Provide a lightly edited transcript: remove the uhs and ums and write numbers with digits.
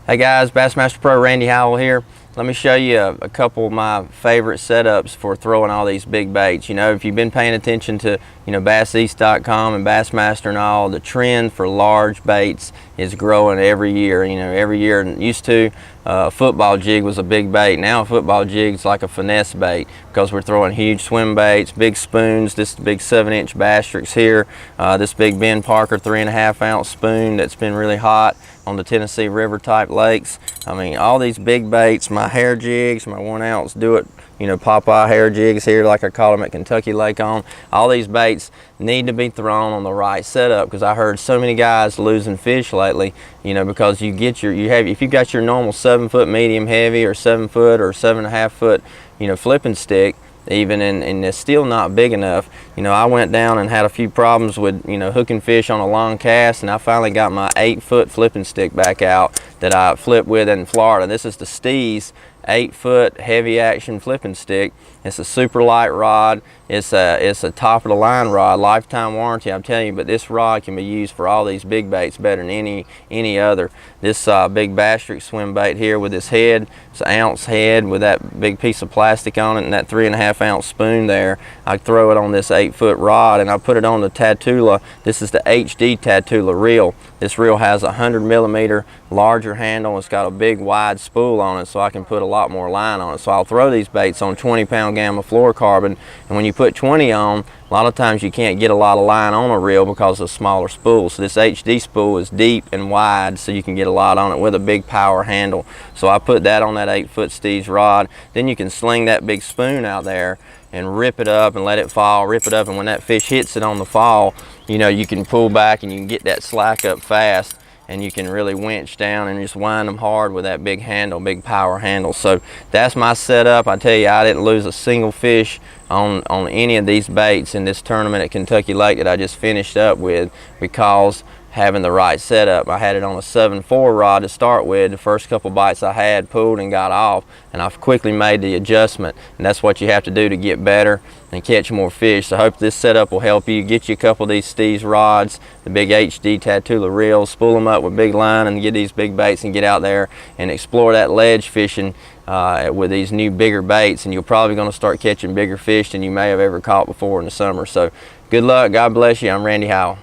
Hey guys, Bassmaster Pro Randy Howell here. Let me show you a couple of my favorite setups for throwing all these big baits. You know, if you've been paying attention to, BassEast.com and Bassmaster and all, the trend for large baits is growing every year. Every year used to, football jig was a big bait. Now a football jig is like a finesse bait because we're throwing huge swim baits, big spoons. This big 7-inch bass tricks here. This big Ben Parker 3.5-ounce spoon that's been really hot on the Tennessee River type lakes. I mean, all these big baits, my hair jigs, my 1-ounce do it, Popeye hair jigs here, like I call them at Kentucky Lake on. All these baits need to be thrown on the right setup, because I heard so many guys losing fish lately, because if you got your normal 7-foot medium heavy or 7-foot or 7.5-foot, flipping stick, even, and it's still not big enough. I went down and had a few problems with hooking fish on a long cast, and I finally got my 8-foot flipping stick back out that I flipped with in Florida. This is the Steez 8-foot heavy action flipping stick. It's a super light rod. It's a top of the line rod, lifetime warranty, I'm telling you. But this rod can be used for all these big baits better than any other. This big bass trick swim bait here with this head, it's an ounce head with that big piece of plastic on it and that 3.5-ounce spoon there. I throw it on this 8-foot rod and I put it on the Tatula. This is the HD Tatula reel. This reel has a 100mm larger handle. It's got a big wide spool on it, so I can put a lot more line on it. So I'll throw these baits on 20-pound gamma fluorocarbon, and when you put 20 on, a lot of times you can't get a lot of line on a reel because of smaller spools. So this HD spool is deep and wide, so you can get a lot on it with a big power handle. So I put that on that 8-foot Steez rod. Then you can sling that big spoon out there and rip it up and let it fall, rip it up, and when that fish hits it on the fall, you can pull back and you can get that slack up fast, and you can really winch down and just wind them hard with that big handle, big power handle. So that's my setup. I tell you, I didn't lose a single fish on any of these baits in this tournament at Kentucky Lake that I just finished up with, because having the right setup. I had it on a 7.4 rod to start with. The first couple bites I had pulled and got off, and I've quickly made the adjustment, and that's what you have to do to get better and catch more fish. So I hope this setup will help you. Get you a couple of these Steez rods, the big HD Tatula reels, spool them up with big line and get these big baits and get out there and explore that ledge fishing with these new bigger baits, and you're probably going to start catching bigger fish than you may have ever caught before in the summer. So good luck, God bless you. I'm Randy Howell.